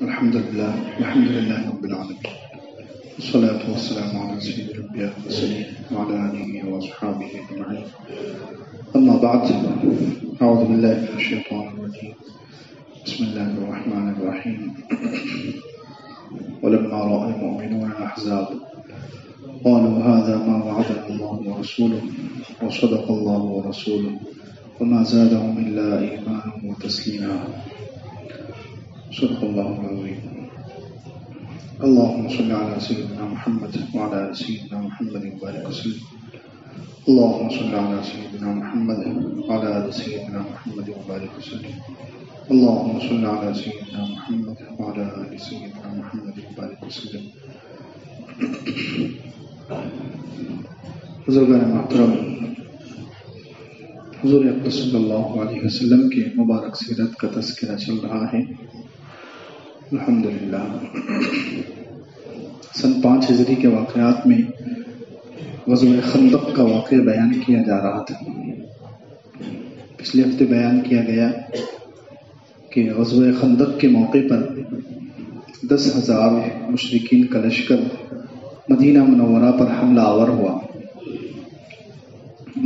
الحمد لله رب العالمين والصلاة والسلام على سيد الأنبياء والمرسلين وعلى آله وأصحابه أجمعين. أما بعد، أعوذ بالله من الشيطان الرجيم. بسم الله الرحمن الرحيم. ولما رأى المؤمنون الأحزاب قالوا هذا ما وعدنا الله ورسوله وصدق الله ورسوله وما زادهم إلا إيمانا وتسليما. صدق الله العظيم. اللهم صل على سيدنا محمد وعلى آل سيدنا محمد وبارك وسلم. اللهم صل على سيدنا محمد وعلى آل سيدنا محمد وبارك وسلم. اللهم صل على سيدنا محمد وعلى آل سيدنا محمد وبارك وسلم. بزرگان محترم، حضور اقدس صلی اللہ علیہ وسلم کے مبارک سیرت کا تذکرہ چل رہا ہے. الحمدللہ سن 5 ہجری کے واقعات میں غزوہ خندق کا واقعہ بیان کیا جا رہا تھا. پچھلے ہفتے بیان کیا گیا کہ غزوہ خندق کے موقع پر 10,000 مشرکین کا لشکر مدینہ منورہ پر حملہ آور ہوا.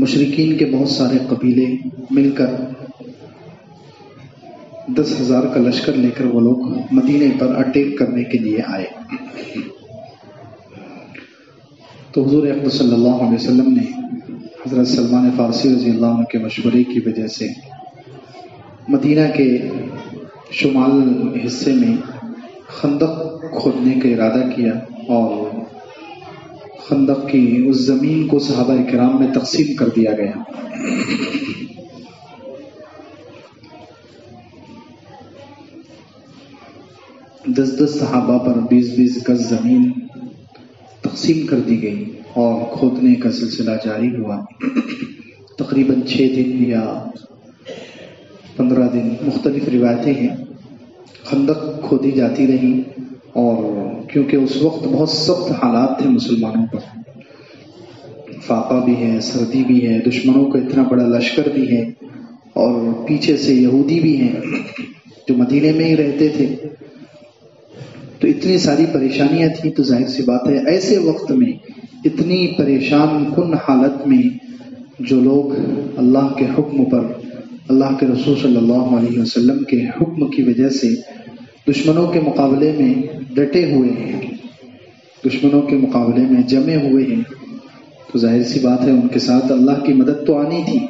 مشرکین کے بہت سارے قبیلے مل کر 10,000 کا لشکر لے کر وہ لوگ مدینے پر اٹیک کرنے کے لیے آئے. تو حضور اقدس صلی اللہ علیہ وسلم نے حضرت سلمان فارسی رضی اللہ عنہ کے مشورے کی وجہ سے مدینہ کے شمال حصے میں خندق کھودنے کا ارادہ کیا اور خندق کی اس زمین کو صحابہ کرام میں تقسیم کر دیا گیا. 10 صحابہ پر 20 گز زمین تقسیم کر دی گئی اور کھودنے کا سلسلہ جاری ہوا. تقریباً 6 دن یا 15 دن، مختلف روایتیں ہیں، خندق کھودی جاتی رہی. اور کیونکہ اس وقت بہت سخت حالات تھے مسلمانوں پر، فاقہ بھی ہے، سردی بھی ہے، دشمنوں کا اتنا بڑا لشکر بھی ہے اور پیچھے سے یہودی بھی ہیں جو مدینے میں ہی رہتے تھے. تو اتنی ساری پریشانیاں تھیں. تو ظاہر سی بات ہے ایسے وقت میں اتنی پریشان کن حالت میں جو لوگ اللہ کے حکم پر، اللہ کے رسول صلی اللہ علیہ وسلم کے حکم کی وجہ سے دشمنوں کے مقابلے میں ڈٹے ہوئے ہیں، دشمنوں کے مقابلے میں جمے ہوئے ہیں، تو ظاہر سی بات ہے ان کے ساتھ اللہ کی مدد تو آنی تھی.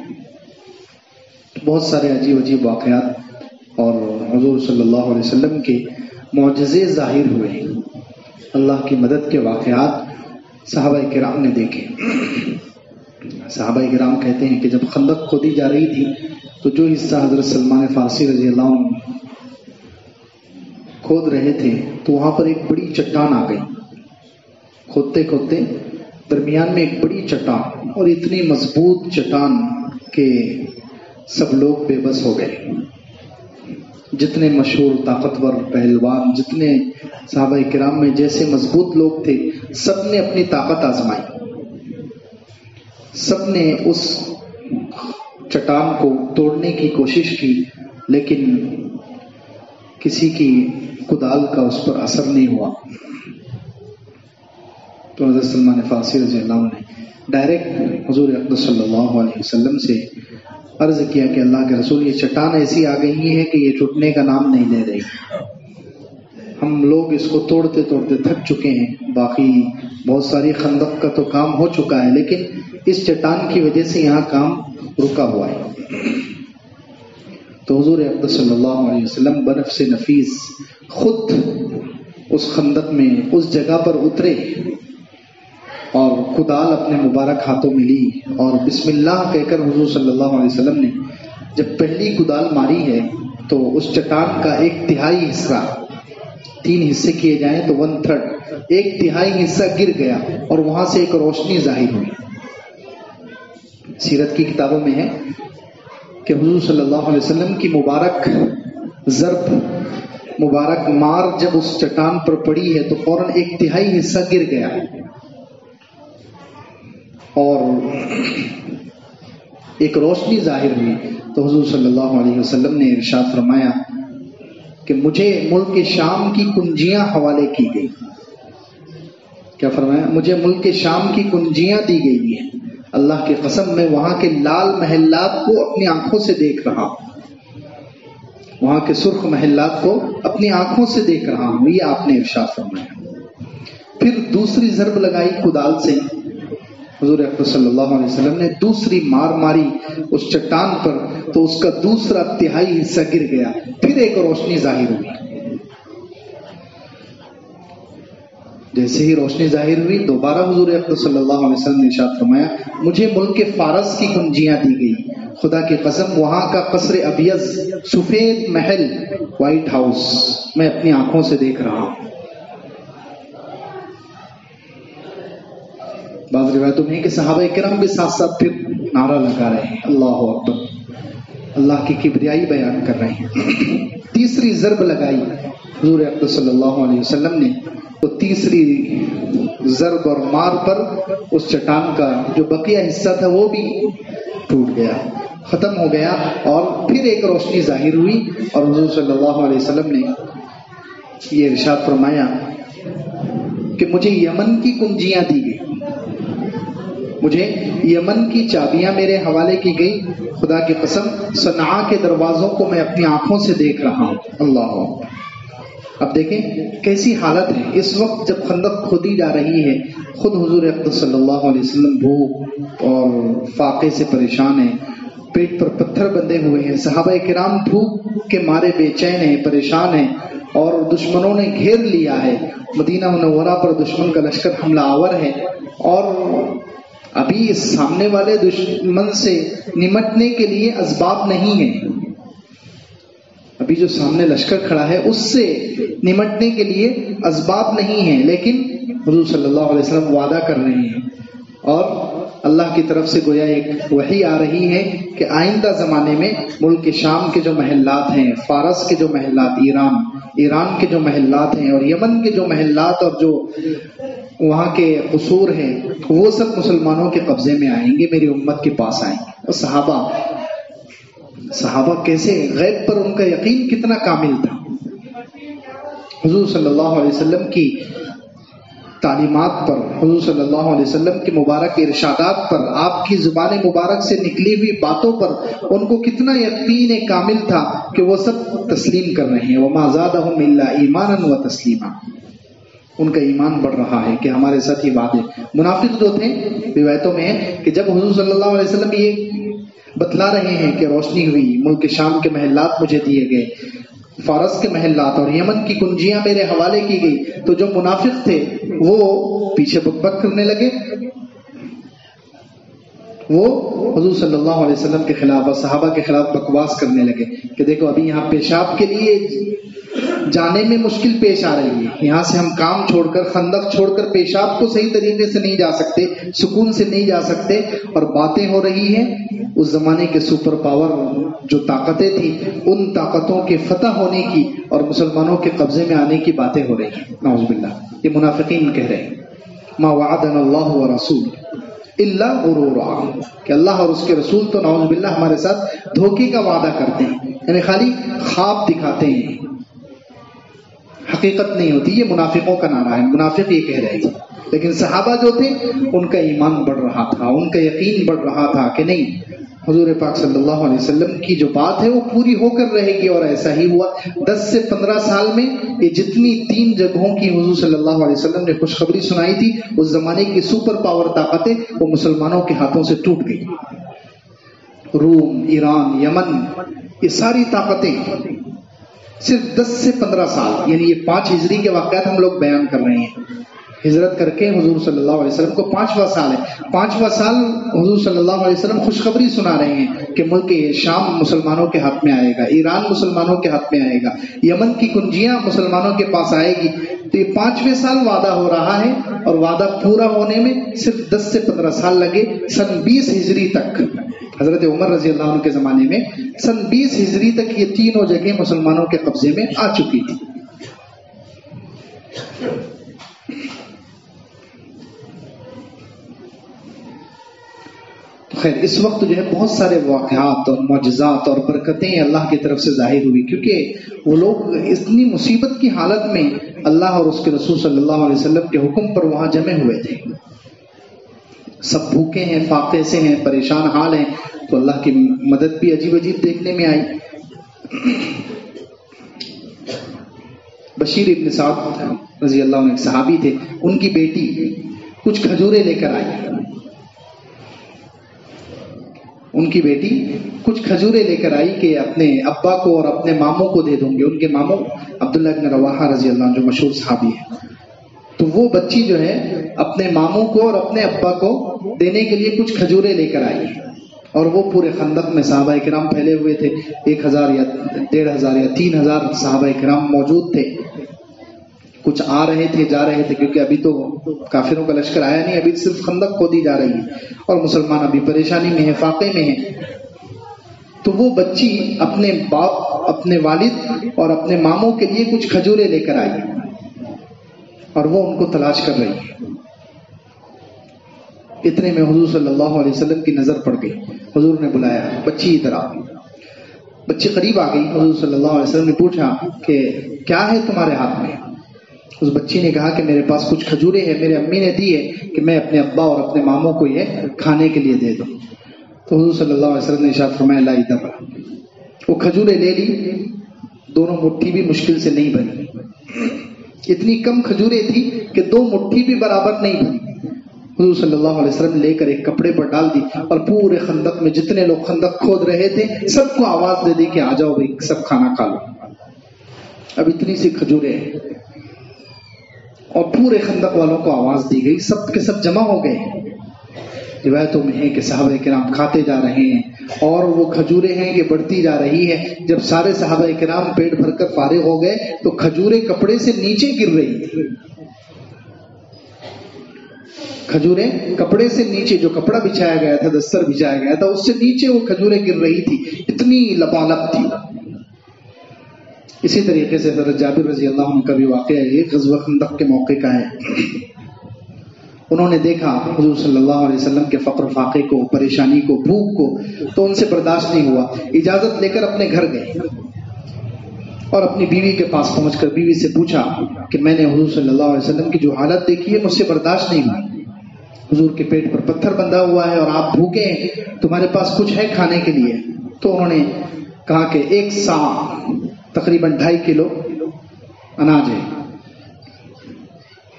بہت سارے عجیب عجیب واقعات اور حضور صلی اللہ علیہ وسلم کے معجزے ظاہر ہوئے ہیں. اللہ کی مدد کے واقعات صحابہ کرام نے دیکھے. صحابہ کرام کہتے ہیں کہ جب خندق کھودی جا رہی تھی تو جو حصہ حضرت سلمان فارسی رضی اللہ عنہ کھود رہے تھے تو وہاں پر ایک بڑی چٹان آ گئی. کھودتے کھودتے درمیان میں ایک بڑی چٹان، اور اتنی مضبوط چٹان کہ سب لوگ بے بس ہو گئے. جتنے مشہور طاقتور پہلوان، جتنے صحابہ کرام میں جیسے مضبوط لوگ تھے، سب نے اپنی طاقت آزمائی. سب نے اس چٹان کو توڑنے کی کوشش کی، لیکن کسی کی کدال کا اس پر اثر نہیں ہوا. تو حضرت سلمان فارسی رضی اللہ عنہ نے ڈائریکٹ حضور اقدس صلی اللہ علیہ وسلم سے عرض کیا کہ اللہ کے رسول، یہ چٹان ایسی آ گئی ہے کہ یہ ٹوٹنے کا نام نہیں لے رہی. ہم لوگ اس کو توڑتے توڑتے تھک چکے ہیں. باقی بہت ساری خندق کا تو کام ہو چکا ہے، لیکن اس چٹان کی وجہ سے یہاں کام رکا ہوا ہے. تو حضور اقدس صلی اللہ علیہ وسلم بنفس نفیس خود اس خندق میں اس جگہ پر اترے اور کدال اپنے مبارک ہاتھوں میں لی اور بسم اللہ کہہ کر حضور صلی اللہ علیہ وسلم نے جب پہلی کدال ماری ہے تو اس چٹان کا 1/3 حصہ، 3 حصے کیے جائیں تو 1/3، 1/3 حصہ گر گیا اور وہاں سے ایک روشنی ظاہر ہوئی. سیرت کی کتابوں میں ہے کہ حضور صلی اللہ علیہ وسلم کی مبارک ضرب، مبارک مار جب اس چٹان پر پڑی ہے تو فوراً 1/3 حصہ گر گیا اور ایک روشنی ظاہر ہوئی. تو حضور صلی اللہ علیہ وسلم نے ارشاد فرمایا کہ مجھے ملک شام کی کنجیاں حوالے کی گئی. کیا فرمایا؟ مجھے ملک شام کی کنجیاں دی گئی ہیں. اللہ کی قسم میں وہاں کے لال محلات کو اپنی آنکھوں سے دیکھ رہا ہوں، وہاں کے سرخ محلات کو اپنی آنکھوں سے دیکھ رہا ہوں. یہ آپ نے ارشاد فرمایا. پھر دوسری ضرب لگائی کدال سے. حضور اکرم صلی اللہ علیہ وسلم نے دوسری مار ماری اس چٹان پر تو اس کا دوسرا تہائی حصہ گر گیا. پھر ایک روشنی ظاہر ہوئی. جیسے ہی روشنی ظاہر ہوئی دوبارہ حضور اکرم صلی اللہ علیہ وسلم نے ارشاد فرمایا مجھے ملک فارس کی کنجیاں دی گئی. خدا کی قسم وہاں کا قصر ابیض سفید محل وائٹ ہاؤس میں اپنی آنکھوں سے دیکھ رہا ہوں. بعض روایتوں میں کہ صحابہ کرام بھی ساتھ ساتھ پھر نعرہ لگا رہے ہیں اللہ اکبر، اللہ کی کبریائی بیان کر رہے ہیں. تیسری ضرب لگائی حضور اکرم صلی اللہ علیہ وسلم نے تو تیسری ضرب اور مار پر اس چٹان کا جو بقیہ حصہ تھا وہ بھی ٹوٹ گیا، ختم ہو گیا. اور پھر ایک روشنی ظاہر ہوئی اور حضور صلی اللہ علیہ وسلم نے یہ ارشاد فرمایا کہ مجھے یمن کی کنجیاں دی گئی، مجھے یمن کی چابیاں میرے حوالے کی گئی. خدا کی قسم صنعاء کے دروازوں کو میں اپنی آنکھوں سے دیکھ رہا ہوں. اللہ اکبر. اب دیکھیں کیسی حالت ہے اس وقت جب خندق کھودی جا رہی ہے. خود حضور اقدس صلی اللہ علیہ وسلم بھوک اور فاقے سے پریشان ہیں، پیٹ پر پتھر بندھے ہوئے ہیں. صحابہ کرام بھوک کے مارے بے چین ہیں، پریشان ہیں اور دشمنوں نے گھیر لیا ہے. مدینہ منورہ پر دشمن کا لشکر حملہ آور ہے اور ابھی اس سامنے والے دشمن سے نمٹنے کے لیے اسباب نہیں ہیں. ابھی جو سامنے لشکر کھڑا ہے اس سے نمٹنے کے لیے اسباب نہیں ہیں، لیکن حضور صلی اللہ علیہ وسلم وعدہ کر رہے ہیں اور اللہ کی طرف سے گویا ایک وحی آ رہی ہے کہ آئندہ زمانے میں ملک شام کے جو محلات ہیں، فارس کے جو محلات، ایران کے جو محلات ہیں اور یمن کے جو محلات اور جو وہاں کے قصور ہیں وہ سب مسلمانوں کے قبضے میں آئیں گے، میری امت کے پاس آئیں گے. اور صحابہ کیسے غیب پر ان کا یقین کتنا کامل تھا. حضور صلی اللہ علیہ وسلم کی تعلیمات پر، حضور صلی اللہ علیہ وسلم کے مبارک ارشادات پر، آپ کی زبان مبارک سے نکلی ہوئی باتوں پر ان کو کتنا یقین کامل تھا کہ وہ سب تسلیم کر رہے ہیں. وما زادہم الا ایمانا وتسلیما. ان کا ایمان بڑھ رہا ہے کہ ہمارے ساتھ یہ بات ہے. منافق جو تھے روایتوں میں ہے کہ جب حضور صلی اللہ علیہ وسلم یہ بتلا رہے ہیں کہ روشنی ہوئی، ملک شام کے محلات مجھے دیے گئے، فارس کے محلات اور یمن کی کنجیاں میرے حوالے کی گئی، تو جو منافق تھے وہ پیچھے بک بک کرنے لگے، وہ حضور صلی اللہ علیہ وسلم کے خلاف اور صحابہ کے خلاف بکواس کرنے لگے کہ دیکھو ابھی یہاں پیشاب کے لیے جانے میں مشکل پیش آ رہی ہے، یہاں سے ہم کام چھوڑ کر، خندق چھوڑ کر پیشاب کو صحیح طریقے سے نہیں جا سکتے، سکون سے نہیں جا سکتے. اور باتیں ہو رہی ہیں اس زمانے کے سپر پاور جو طاقتیں تھیں ان طاقتوں کے فتح ہونے کی اور مسلمانوں کے قبضے میں آنے کی باتیں ہو رہی ہیں. نعوذ باللہ. یہ منافقین کہہ رہے ہیں ما وعدنا اللہ ورسول الا غرورا، کہ اللہ اور اس کے رسول تو نعوذ باللہ ہمارے ساتھ دھوکے کا وعدہ کرتے ہیں، یعنی خالی خواب دکھاتے ہیں، حقیقت نہیں ہوتی. یہ منافقوں کا نعرہ ہے، منافق یہ کہہ رہے تھے. لیکن صحابہ جو تھے ان کا ایمان بڑھ رہا تھا، ان کا یقین بڑھ رہا تھا کہ نہیں حضور پاک صلی اللہ علیہ وسلم کی جو بات ہے وہ پوری ہو کر رہے گی. اور ایسا ہی ہوا. 10 سے 15 سال میں یہ جتنی 3 جگہوں کی حضور صلی اللہ علیہ وسلم نے خوشخبری سنائی تھی اس زمانے کی سپر پاور طاقتیں وہ مسلمانوں کے ہاتھوں سے ٹوٹ گئی. روم، ایران، یمن، یہ ساری طاقتیں صرف 10 سے 15 سال، یعنی یہ 5 ہجری کے واقعات ہم لوگ بیان کر رہے ہیں. ہجرت کر کے حضور صلی اللہ علیہ وسلم کو 5واں سال ہے. 5واں سال حضور صلی اللہ علیہ وسلم خوشخبری سنا رہے ہیں کہ ملک شام مسلمانوں کے ہاتھ میں آئے گا، ایران مسلمانوں کے ہاتھ میں آئے گا، یمن کی کنجیاں مسلمانوں کے پاس آئے گی. تو یہ 5ویں سال وعدہ ہو رہا ہے اور وعدہ پورا ہونے میں صرف 10 سے 15 سال لگے. سن 20 ہجری تک، حضرت عمر رضی اللہ عنہ کے زمانے میں سن 20 ہجری تک یہ تینوں جگہیں مسلمانوں کے قبضے میں آ چکی تھی. خیر اس وقت جو ہے بہت سارے واقعات اور معجزات اور برکتیں اللہ کی طرف سے ظاہر ہوئی، کیونکہ وہ لوگ اتنی مصیبت کی حالت میں اللہ اور اس کے رسول صلی اللہ علیہ وسلم کے حکم پر وہاں جمع ہوئے تھے. سب بھوکے ہیں، فاقے سے ہیں، پریشان حال ہیں، تو اللہ کی مدد بھی عجیب عجیب دیکھنے میں آئی. بشیر ابن سعد رضی اللہ عنہ ایک صحابی تھے، ان کی بیٹی کچھ کھجوریں لے کر آئی. ان کی بیٹی کچھ کھجوریں لے کر آئی کہ اپنے ابا کو اور اپنے ماموں کو دے دوں گے. ان کے ماموں عبداللہ ابن رواحہ رضی اللہ عنہ جو مشہور صحابی ہیں. تو وہ بچی جو ہے اپنے ماموں کو اور اپنے ابا کو دینے کے لیے کچھ کھجوریں لے کر آئی، اور وہ پورے خندق میں صحابہ کرام پھیلے ہوئے تھے. 1000 یا 1500 یا 3000 صحابہ کرام موجود تھے. کچھ آ رہے تھے، جا رہے تھے، کیونکہ ابھی تو کافروں کا لشکر آیا نہیں، ابھی صرف خندق کھودی جا رہی ہے اور مسلمان ابھی پریشانی میں ہے، فاقے میں ہے. تو وہ بچی اپنے باپ، اپنے والد اور اپنے ماموں کے لیے کچھ کھجوریں لے کر آئی، اور وہ ان کو تلاش کر رہی ہے. اتنے میں حضور صلی اللہ علیہ وسلم کی نظر پڑ گئی. حضور نے بلایا، بچی ادھر آ. بچی قریب آ گئی. حضور صلی اللہ علیہ وسلم نے پوچھا کہ کیا ہے تمہارے ہاتھ میں؟ اس بچی نے کہا کہ میرے پاس کچھ کھجوریں ہیں، میرے امی نے دی ہے کہ میں اپنے ابا اور اپنے ماموں کو یہ کھانے کے لیے دے دوں. تو حضور صلی اللہ علیہ وسلم نے ارشاد فرمایا لا ادھر. وہ کھجوریں لے لی، دونوں مٹھی بھی مشکل سے نہیں بنی. اتنی کم کھجوریں تھی کہ 2 مٹھی بھی برابر نہیں بنی. حضور صلی اللہ علیہ وسلم لے کر ایک کپڑے پر ڈال دی، اور پورے خندق میں جتنے لوگ خندق کھود رہے تھے سب کو آواز دے دی کہ آ جاؤ بھائی، سب کھانا کھا لو. اب اتنی سی کھجوریں ہیں، اور پورے خندق والوں کو آواز دی گئی. سب کے سب جمع ہو گئے. روایتوں میں ہے کہ صحابہ کرام کھاتے جا رہے ہیں، اور وہ کھجوریں ہیں کہ بڑھتی جا رہی ہے. جب سارے صحابہ کرام پیٹ بھر کر فارغ ہو گئے تو کھجوریں کپڑے سے نیچے گر رہی تھی. کھجوریں کپڑے سے نیچے، جو کپڑا بچھایا گیا تھا، دستر بچھایا گیا تھا، اس سے نیچے وہ کھجوریں گر رہی تھی. اتنی لبالب تھی. اسی طریقے سے حضرت جابر رضی اللہ عنہ کا بھی واقعہ ہے، غزوہ خندق کے موقع کا ہے. انہوں نے دیکھا حضور صلی اللہ علیہ وسلم کے فقر فاقے کو، پریشانی کو، بھوک کو، تو ان سے برداشت نہیں ہوا. اجازت لے کر اپنے گھر گئے اور اپنی بیوی کے پاس پہنچ کر بیوی سے پوچھا کہ میں نے حضور صلی اللہ علیہ وسلم کی جو حالت دیکھی ہے مجھ سے برداشت نہیں ہوئی. حضور کے پیٹ پر پتھر بندھا ہوا ہے اور آپ بھوکے ہیں، تمہارے پاس کچھ ہے کھانے کے لیے؟ تو انہوں نے کہا کہ 1 سا تقریباً 2.5 کلو اناج ہے،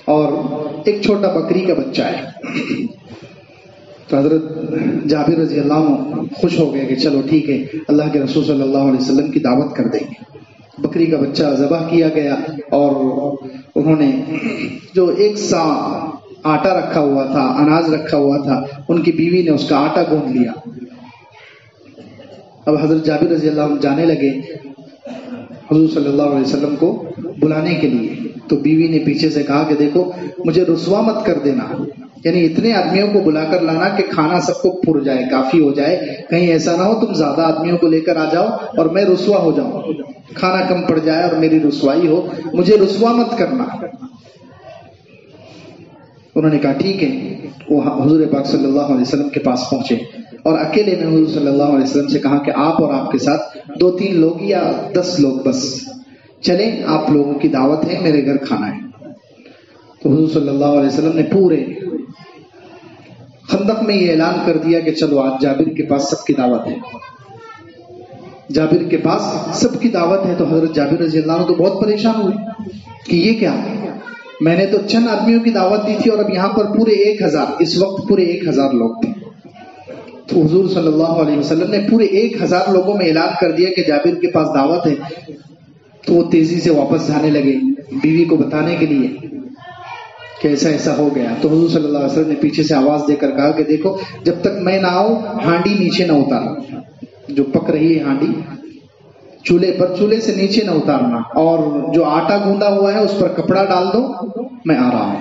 اور ایک چھوٹا بکری کا بچہ ہے. تو حضرت جابر رضی اللہ عنہ خوش ہو گئے کہ چلو ٹھیک ہے، اللہ کے رسول صلی اللہ علیہ وسلم کی دعوت کر دیں گے. بکری کا بچہ ذبح کیا گیا، اور انہوں نے جو 1 سا آٹا رکھا ہوا تھا، اناج رکھا ہوا تھا، ان کی بیوی نے اس کا آٹا گوندھ لیا. اب حضرت جابر رضی اللہ عنہ جانے لگے حضور صلی اللہ علیہ وسلم کو بلانے کے لیے. تو بیوی نے پیچھے سے کہا کہ دیکھو مجھے رسوا مت کر دینا، یعنی اتنے آدمیوں کو بلا کر لانا کہ کھانا سب کو پھر جائے، کافی ہو جائے، کہیں ایسا نہ ہو تم زیادہ آدمیوں کو لے کر آ جاؤ اور میں رسوا ہو جاؤں، کھانا کم پڑ جائے اور میری رسوائی ہو، مجھے رسوا مت کرنا. انہوں نے کہا ٹھیک ہے. وہ حضور پاک صلی اللہ علیہ وسلم کے پاس پہنچے اور اکیلے میں حضور صلی اللہ علیہ وسلم سے کہا کہ آپ اور آپ کے ساتھ 2-3 لوگ یا 10 لوگ بس چلیں، آپ لوگوں کی دعوت ہے، میرے گھر کھانا ہے. تو حضور صلی اللہ علیہ وسلم نے پورے خندق میں یہ اعلان کر دیا کہ چلو آج جابر کے پاس سب کی دعوت ہے، جابر کے پاس سب کی دعوت ہے. تو حضرت جابر رضی اللہ عنہ تو بہت پریشان ہوئے کہ یہ کیا، میں نے تو چند آدمیوں کی دعوت دی تھی اور اب یہاں پر پورے 1000، اس وقت پورے 1000 لوگ تھے. تو حضور صلی اللہ علیہ وسلم نے پورے 1000 لوگوں میں اعلان کر دیا کہ جابر کے پاس دعوت ہے. تو وہ تیزی سے واپس جانے لگے بیوی کو بتانے کے لیے کہ ایسا ایسا ہو گیا. تو حضور صلی اللہ علیہ وسلم نے پیچھے سے آواز دے کر کہا کہ دیکھو جب تک میں نہ آؤں ہانڈی نیچے نہ اتارنا، جو پک رہی ہے ہانڈی چولہے پر، چولہے سے نیچے نہ اتارنا، اور جو آٹا گوندا ہوا ہے اس پر کپڑا ڈال دو، میں آ رہا ہوں.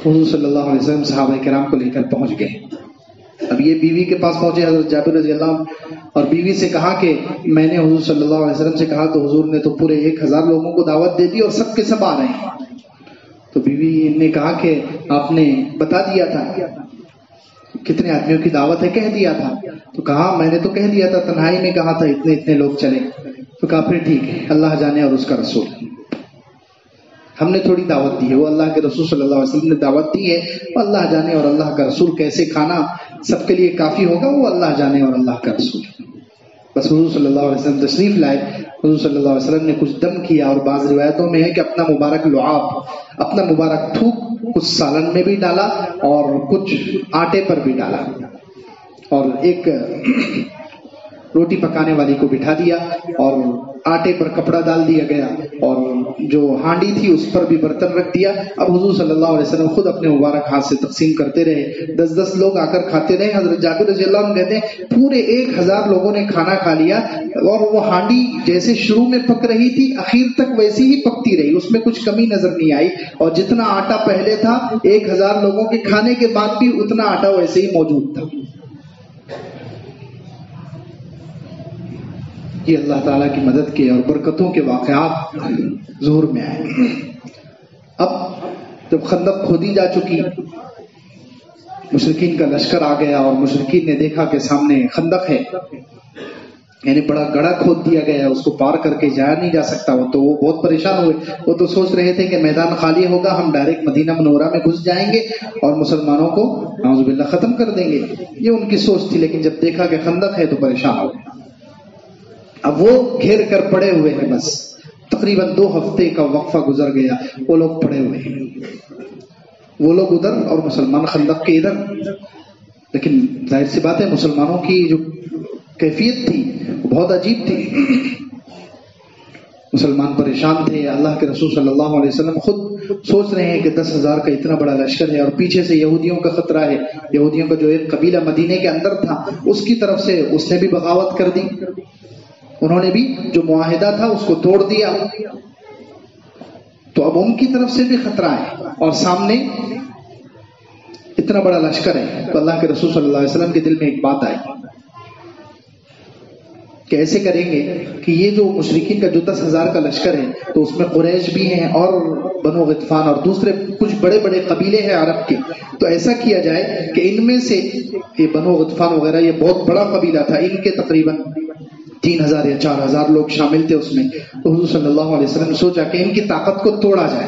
حضور صلی اللہ علیہ وسلم صحابہ کرام کو لے کر پہنچ گئے. اب یہ بیوی کے پاس پہنچے حضرت جابر رضی اللہ عنہ، اور بیوی سے کہا کہ میں نے حضور صلی اللہ علیہ وسلم سے کہا تو حضور نے تو پورے 1000 لوگوں کو دعوت دے دی اور سب کے سب آ رہے ہیں. تو بیوی نے کہا کہ آپ نے بتا دیا تھا. کتنے آدمیوں کی دعوت ہے؟ کہہ دیا تھا. تو کہا میں نے تو کہہ دیا تھا، تنہائی میں کہا تھا اتنے اتنے لوگ چلے. تو کہا پھر ٹھیک ہے، اللہ جانے اور اس کا رسول، ہم نے تھوڑی دعوت دی ہے، وہ اللہ کے رسول صلی اللہ علیہ وسلم نے دعوت دی ہے. اللہ جانے اور اللہ کا رسول کیسے کھانا سب کے لیے کافی ہوگا، وہ اللہ جانے اور اللہ کا رسول. بس حضور صلی اللہ علیہ وسلم تشریف لائے. حضور صلی اللہ علیہ وسلم نے کچھ دم کیا، اور بعض روایتوں میں ہے کہ اپنا مبارک لعاب، اپنا مبارک تھوک کچھ سالن میں بھی ڈالا اور کچھ آٹے پر بھی ڈالا، اور ایک روٹی پکانے والی کو بٹھا دیا اور آٹے پر کپڑا ڈال دیا گیا، اور جو ہانڈی تھی اس پر بھی برتن رکھ دیا. اب حضور صلی اللہ علیہ وسلم خود اپنے مبارک ہاتھ سے تقسیم کرتے رہے. 10 لوگ آ کر کھاتے رہے. حضرت جابر رضی اللہ عنہ کہتے ہیں پورے 1000 لوگوں نے کھانا کھا لیا، اور وہ ہانڈی جیسے شروع میں پک رہی تھی اخیر تک ویسی ہی پکتی رہی، اس میں کچھ کمی نظر نہیں آئی. اور جتنا آٹا پہلے تھا 1000 لوگوں کے کھانے کے بعد بھی اتنا آٹا ویسے ہی موجود تھا. یہ اللہ تعالیٰ کی مدد کے اور برکتوں کے واقعات ظہور میں آئے. اب جب خندق کھودی جا چکی، مشرکین کا لشکر آ گیا، اور مشرکین نے دیکھا کہ سامنے خندق ہے، یعنی بڑا گڑھا کھود دیا گیا ہے، اس کو پار کر کے جایا نہیں جا سکتا. وہ بہت پریشان ہوئے. وہ تو سوچ رہے تھے کہ میدان خالی ہوگا، ہم ڈائریکٹ مدینہ منورہ میں گھس جائیں گے اور مسلمانوں کو نعوذ باللہ ختم کر دیں گے. یہ ان کی سوچ تھی. لیکن جب دیکھا کہ خندق ہے تو پریشان ہو گئے. اب وہ گھیر کر پڑے ہوئے ہیں. بس تقریباً 2 ہفتے کا وقفہ گزر گیا، وہ لوگ پڑے ہوئے ہیں، وہ لوگ ادھر اور مسلمان خندق کے ادھر. لیکن ظاہر سی بات ہے مسلمانوں کی جو کیفیت تھی وہ بہت عجیب تھی. مسلمان پریشان تھے. اللہ کے رسول صلی اللہ علیہ وسلم خود سوچ رہے ہیں کہ 10,000 کا اتنا بڑا لشکر ہے، اور پیچھے سے یہودیوں کا خطرہ ہے. یہودیوں کا جو ایک قبیلہ مدینے کے اندر تھا اس کی طرف سے اس نے بھی بغاوت کر دی، انہوں نے بھی جو معاہدہ تھا اس کو توڑ دیا. تو اب ان کی طرف سے بھی خطرہ ہے، اور سامنے اتنا بڑا لشکر ہے. تو اللہ کے رسول صلی اللہ علیہ وسلم کے دل میں ایک بات آئی کہ ایسے کریں گے کہ یہ جو مشرکین کا جو 10,000 کا لشکر ہے تو اس میں قریش بھی ہیں اور بنو غطفان اور دوسرے کچھ بڑے بڑے قبیلے ہیں عرب کے. تو ایسا کیا جائے کہ ان میں سے یہ بنو غطفان وغیرہ یہ بہت بڑا قبیلہ تھا، ان کے تقریباً 3,000 یا 4,000 لوگ شامل تھے اس میں. تو حضور صلی اللہ علیہ وسلم نے سوچا کہ ان کی طاقت کو توڑا جائے،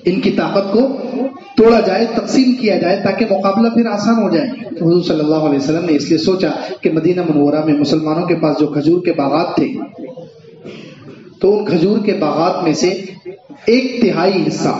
ان کی طاقت کو توڑا جائے، تقسیم کیا جائے تاکہ مقابلہ پھر آسان ہو جائے. تو حضور صلی اللہ علیہ وسلم نے اس لیے سوچا کہ مدینہ منورہ میں مسلمانوں کے پاس جو کھجور کے باغات تھے تو ان کھجور کے باغات میں سے 1/3 حصہ،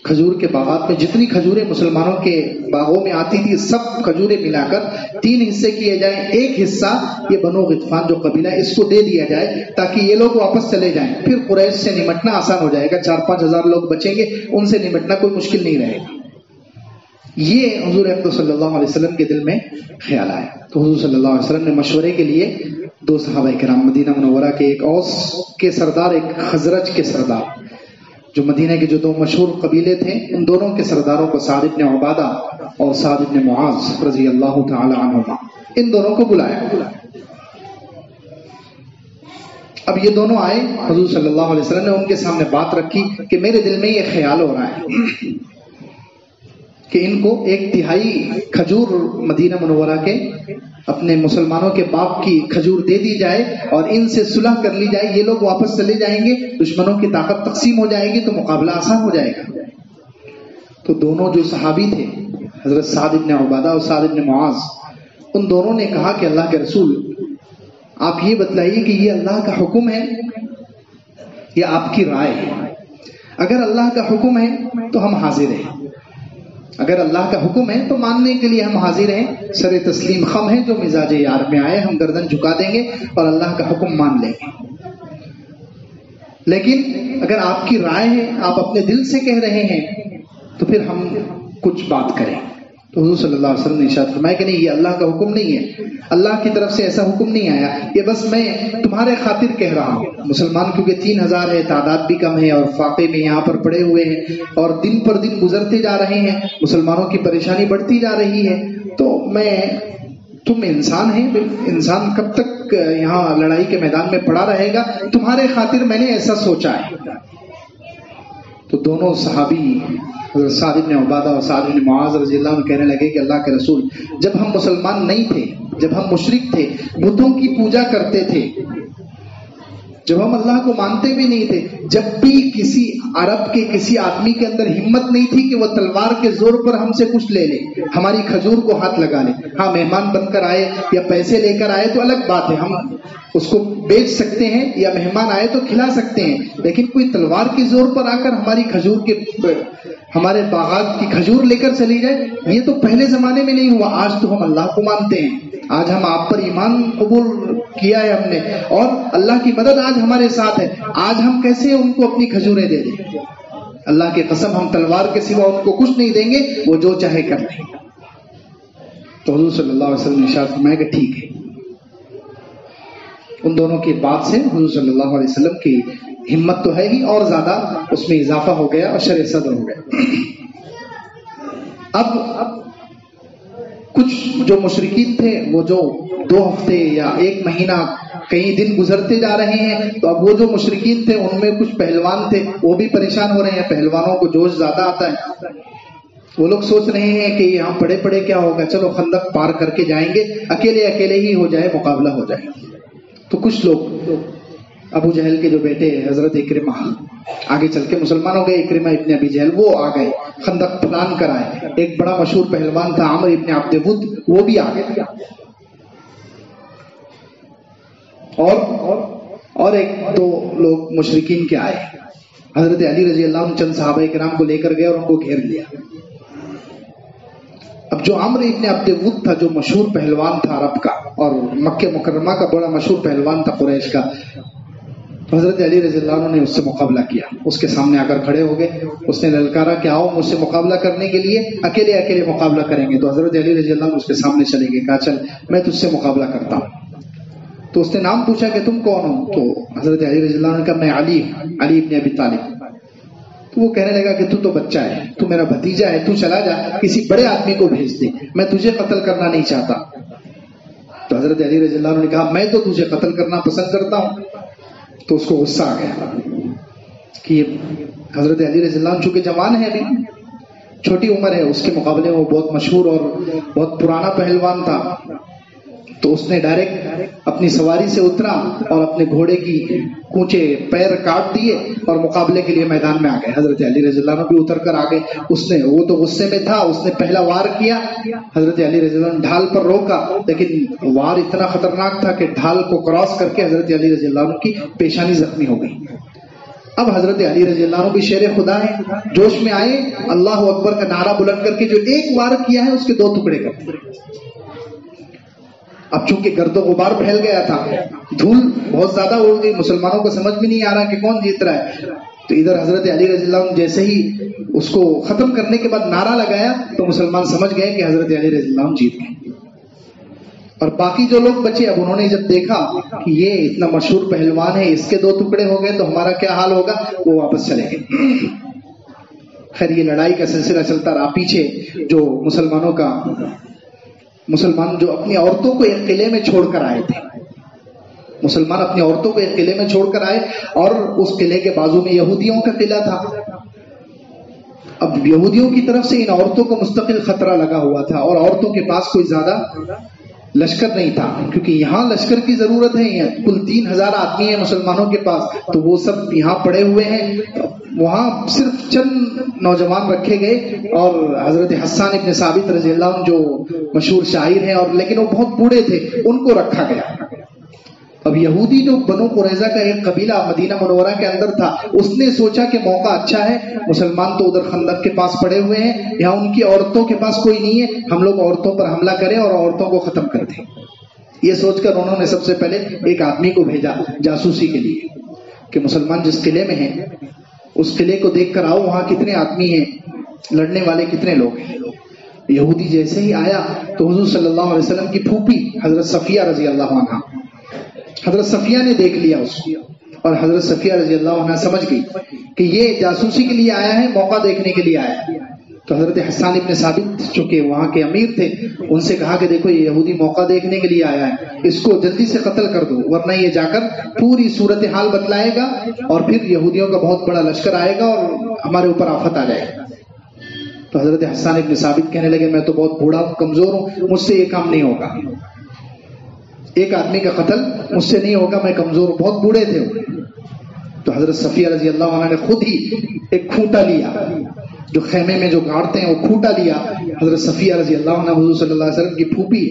کھجور کے باغات میں جتنی کھجوریں مسلمانوں کے باغوں میں آتی تھی سب کھجوریں ملا کر 3 حصے کیے جائیں. 1 حصہ یہ بنو غطفان جو قبیلہ اس کو دے دیا جائے تاکہ یہ لوگ واپس چلے جائیں، پھر قریش سے نمٹنا آسان ہو جائے گا. 4-5 ہزار لوگ بچیں گے، ان سے نمٹنا کوئی مشکل نہیں رہے گا. یہ حضور اکرم صلی اللہ علیہ وسلم کے دل میں خیال آیا. تو حضور صلی اللہ علیہ وسلم نے مشورے کے لیے 2 صحابہ کرام مدینہ منورہ کے، ایک اوس کے سردار، ایک خزرج کے سردار، جو مدینہ کے جو 2 مشہور قبیلے تھے ان دونوں کے سرداروں کو سعد بن عبادہ اور سعد بن معاذ رضی اللہ تعالی عنہما، ان دونوں کو بلایا. اب یہ دونوں آئے، حضور صلی اللہ علیہ وسلم نے ان کے سامنے بات رکھی کہ میرے دل میں یہ خیال ہو رہا ہے کہ ان کو 1/3 کھجور مدینہ منورہ کے اپنے مسلمانوں کے باغ کی کھجور دے دی جائے اور ان سے صلح کر لی جائے. یہ لوگ واپس چلے جائیں گے، دشمنوں کی طاقت تقسیم ہو جائے گی تو مقابلہ آسان ہو جائے گا. تو دونوں جو صحابی تھے حضرت سعد بن عبادہ اور سعد بن معاذ، ان دونوں نے کہا کہ اللہ کے رسول آپ یہ بتلائیے کہ یہ اللہ کا حکم ہے یا آپ کی رائے ہے؟ اگر اللہ کا حکم ہے تو ہم حاضر ہیں، اگر اللہ کا حکم ہے تو ماننے کے لیے ہم حاضر ہیں. سر تسلیم خم ہے، جو مزاج یار میں آئے ہم گردن جھکا دیں گے اور اللہ کا حکم مان لیں گے. لیکن اگر آپ کی رائے ہے، آپ اپنے دل سے کہہ رہے ہیں تو پھر ہم کچھ بات کریں. تو حضور صلی اللہ علیہ وسلم نے ارشاد فرمایا کہ نہیں، یہ اللہ کا حکم نہیں ہے، اللہ کی طرف سے ایسا حکم نہیں آیا، یہ بس میں تمہارے خاطر کہہ رہا ہوں. مسلمان کیونکہ 3,000 ہے، تعداد بھی کم ہے اور فاقے میں یہاں پر پڑے ہوئے ہیں اور دن پر دن گزرتے جا رہے ہیں، مسلمانوں کی پریشانی بڑھتی جا رہی ہے. تو تم انسان ہیں، انسان کب تک یہاں لڑائی کے میدان میں پڑا رہے گا، تمہارے خاطر میں نے ایسا سوچا ہے. تو دونوں صحابی حضرت سعد بن عبادہ اور سعد بن معاذ رضی اللہ عنہ کہنے لگے کہ اللہ کے رسول، جب ہم مسلمان نہیں تھے، جب ہم مشرک تھے، بتوں کی پوجا کرتے تھے، جب ہم اللہ کو مانتے بھی نہیں تھے، جب بھی کسی عرب کے کسی آدمی کے اندر ہمت نہیں تھی کہ وہ تلوار کے زور پر ہم سے کچھ لے لے، ہماری کھجور کو ہاتھ لگا لے. ہاں مہمان بن کر آئے یا پیسے لے کر آئے تو الگ بات ہے، ہم اس کو بیچ سکتے ہیں، یا مہمان آئے تو کھلا سکتے ہیں، لیکن کوئی تلوار کے زور پر آ کر ہماری کھجور کے ہمارے باغات کی کھجور لے کر چلی جائے، یہ تو پہلے زمانے میں نہیں ہوا. آج تو ہم اللہ کو مانتے ہیں، آج ہم آپ پر ایمان قبول کیا ہے ہم نے، اور اللہ کی مدد آج ہمارے ساتھ ہے. آج ہم کیسے ان کو اپنی کھجوریں دے دیں؟ اللہ کی قسم ہم تلوار کے سوا ان کو کچھ نہیں دیں گے، وہ جو چاہے کر لیں. تو حضور صلی اللہ علیہ وسلم نے ارشاد فرمایا کہ ٹھیک ہے. ان دونوں کی بات سے حضور صلی اللہ علیہ وسلم کی ہمت تو ہے ہی، اور زیادہ اس میں اضافہ ہو گیا اور شرع صدر ہو گیا. اب کچھ جو مشرکین تھے، وہ جو 2 ہفتے یا 1 مہینہ کئی دن گزرتے جا رہے ہیں، تو اب وہ جو مشرکین تھے ان میں کچھ پہلوان تھے، وہ بھی پریشان ہو رہے ہیں. پہلوانوں کو جوش زیادہ آتا ہے، وہ لوگ سوچ رہے ہیں کہ یہاں پڑے پڑے کیا ہوگا، چلو خندق پار کر کے جائیں گے، اکیلے اکیلے ہی ہو جائے، مقابلہ ہو جائے. تو کچھ لوگ ابو جہل کے جو بیٹے حضرت اکرمہ، آگے چل کے مسلمان ہو گئے، اکرمہ ابن ابی جہل، وہ آ گئے، خندق پلان کر آئے. ایک بڑا مشہور پہلوان تھا عامر ابن عبد ود، وہ بھی آ گئے. اور 1-2 لوگ مشرکین کے آئے. حضرت علی رضی اللہ عنہ چند صحابہ کرام کو لے کر گئے اور ان کو گھیر لیا. اب جو عامر ابن عبد ود تھا، جو مشہور پہلوان تھا عرب کا اور مکہ مکرمہ کا بڑا مشہور پہلوان تھا قریش کا، حضرت علی رضی اللہ عنہ نے اس سے مقابلہ کیا. اس کے سامنے آ کر کھڑے ہو گئے. اس نے للکارا کہ آؤ مجھ سے مقابلہ کرنے کے لیے، اکیلے اکیلے مقابلہ کریں گے. تو حضرت علی رضی اللہ عنہ اس کے سامنے چلے گئے، کہا چل میں تجھ سے مقابلہ کرتا ہوں. تو اس نے نام پوچھا کہ تم کون ہو؟ تو حضرت علی رضی اللہ عنہ نے کہا میں علی ابن ابی طالب. تو وہ کہنے لگا کہ تو بچہ ہے، تو میرا بھتیجا ہے، تو چلا جا، کسی بڑے آدمی کو بھیج دے، میں تجھے قتل کرنا نہیں چاہتا. تو حضرت علی رضی اللہ عنہ نے کہا میں تو تجھے قتل کرنا پسند کرتا ہوں. تو اس کو غصہ آ گیا کہ یہ حضرت علی رضی اللہ عنہ چونکہ جوان ہے، ابھی چھوٹی عمر ہے، اس کے مقابلے میں وہ بہت مشہور اور بہت پرانا پہلوان تھا. تو اس نے ڈائریکٹ اپنی سواری سے اترا اور اپنے گھوڑے کی کونچے پیر کاٹ دیے اور مقابلے کے لیے میدان میں آ گئے. حضرت علی رضی اللہ عنہ بھی اتر کر آ گئے. وہ تو غصے میں تھا، اس نے پہلا وار کیا. حضرت علی رضی اللہ عنہ ڈھال پر روکا، لیکن وار اتنا خطرناک تھا کہ ڈھال کو کراس کر کے حضرت علی رضی اللہ عنہ کی پیشانی زخمی ہو گئی. اب حضرت علی رضی اللہ عنہ بھی شیر خدا ہے، جوش میں آئے، اللہ اکبر کا نعرہ بلند کر کے جو 1 وار کیا ہے اس کے 2 ٹکڑے کر دیے. اب چونکہ گرد و غبار پھیل گیا تھا، دھول بہت زیادہ اڑ گئی، مسلمانوں کو سمجھ بھی نہیں آ رہا کہ کون جیت رہا ہے. تو ادھر حضرت علی رضی اللہ عنہ جیسے ہی اس کو ختم کرنے کے بعد نعرہ لگایا تو مسلمان سمجھ گئے کہ حضرت علی رضی اللہ عنہ جیت گئے. اور باقی جو لوگ بچے، اب انہوں نے جب دیکھا کہ یہ اتنا مشہور پہلوان ہے، اس کے 2 ٹکڑے ہو گئے تو ہمارا کیا حال ہوگا، وہ واپس چلے گئے. خیر یہ لڑائی کا سلسلہ چلتا رہا. پیچھے جو مسلمان جو اپنی عورتوں کو ایک قلعے میں چھوڑ کر آئے تھے، مسلمان اپنی عورتوں کو ایک قلعے میں چھوڑ کر آئے، اور اس قلعے کے بازو میں یہودیوں کا قلعہ تھا. اب یہودیوں کی طرف سے ان عورتوں کو مستقل خطرہ لگا ہوا تھا، اور عورتوں کے پاس کوئی زیادہ لشکر نہیں تھا، کیونکہ یہاں لشکر کی ضرورت ہے. کل 3000 آدمی ہیں مسلمانوں کے پاس، تو وہ سب یہاں پڑے ہوئے ہیں. وہاں صرف چند نوجوان رکھے گئے، اور حضرت حسان ابن ثابت رضی اللہ عنہ جو مشہور شاعر ہیں، اور لیکن وہ بہت بوڑھے تھے، ان کو رکھا گیا. اب یہودی جو بنو قریظہ کا ایک قبیلہ مدینہ منورہ کے اندر تھا، اس نے سوچا کہ موقع اچھا ہے، مسلمان تو ادھر خندق کے پاس پڑے ہوئے ہیں، یہاں ان کی عورتوں کے پاس کوئی نہیں ہے، ہم لوگ عورتوں پر حملہ کریں اور عورتوں کو ختم کر دیں. یہ سوچ کر انہوں نے سب سے پہلے ایک آدمی کو بھیجا جاسوسی کے لیے کہ مسلمان جس قلعے میں ہیں اس قلعے کو دیکھ کر آؤ، وہاں کتنے آدمی ہیں، لڑنے والے کتنے لوگ ہیں. یہودی جیسے ہی آیا تو حضور صلی اللہ علیہ وسلم کی پھوپھی حضرت صفیہ رضی اللہ عنہ، حضرت صفیہ نے دیکھ لیا اس کو، اور حضرت صفیہ رضی اللہ عنہ سمجھ گئی کہ یہ جاسوسی کے لیے آیا ہے، موقع دیکھنے کے لیے آیا ہے. تو حضرت حسان ابن ثابت چونکہ وہاں کے امیر تھے، ان سے کہا کہ دیکھو یہ یہودی موقع دیکھنے کے لیے آیا ہے، اس کو جلدی سے قتل کر دو، ورنہ یہ جا کر پوری صورتحال بتلائے گا اور پھر یہودیوں کا بہت بڑا لشکر آئے گا اور ہمارے اوپر آفت آ جائے گا. تو حضرت حسان ابن ثابت کہنے لگے میں تو بہت بوڑھا ہوں، کمزور ہوں، مجھ سے یہ کام نہیں ہوگا، ایک آدمی کا قتل مجھ سے نہیں ہوگا، میں کمزور ہوں، بہت بوڑھے تھے۔ تو حضرت صفیہ رضی اللہ عنہ نے خود ہی ایک کھوٹا لیا، جو خیمے میں جو گاڑتے ہیں وہ کھوٹا لیا۔ حضرت صفیہ رضی اللہ عنہ حضور صلی اللہ علیہ وسلم کی پھوپھی،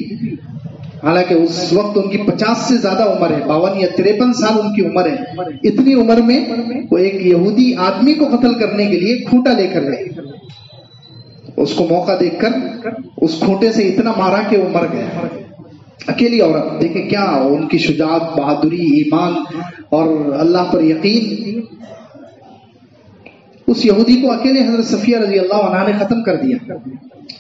حالانکہ اس وقت ان کی 50 سے زیادہ عمر ہے، 52 یا 53 سال ان کی عمر ہے، اتنی عمر میں وہ ایک یہودی آدمی کو قتل کرنے کے لیے کھوٹا لے کر گئے۔ اس کو موقع دیکھ کر اس کھوٹے سے اتنا مارا کہ وہ مر گیا، اکیلی عورت۔ دیکھیں کیا ان کی شجاعت، بہادری، ایمان اور اللہ پر یقین۔ اس یہودی کو اکیلے حضرت صفیہ رضی اللہ عنہ نے ختم کر دیا۔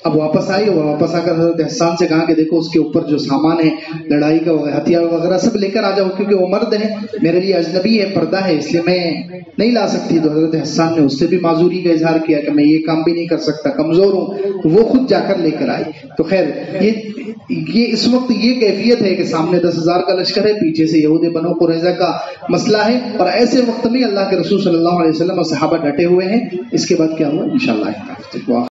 اب واپس آئی، اور واپس آ کر حضرت حسان سے کہا کہ دیکھو اس کے اوپر جو سامان ہے لڑائی کا، ہتھیار وغیرہ سب لے کر آ جاؤ، کیونکہ وہ مرد ہے، میرے لیے اجنبی ہے، پردہ ہے، اس لیے میں نہیں لا سکتی۔ تو حضرت حسان نے اس سے بھی معذوری کا اظہار کیا کہ میں یہ کام بھی نہیں کر سکتا، کمزور ہوں، وہ خود جا کر لے کر آئی۔ تو خیر یہ اس وقت یہ کیفیت ہے کہ سامنے 10,000 کا لشکر ہے، پیچھے سے یہود بنو قریظہ کا مسئلہ ہے، اور ایسے وقت میں اللہ کے رسول صلی اللہ علیہ وسلم اور صحابہ ڈٹے ہوئے ہیں۔ اس کے بعد کیا ہوا انشاءاللہ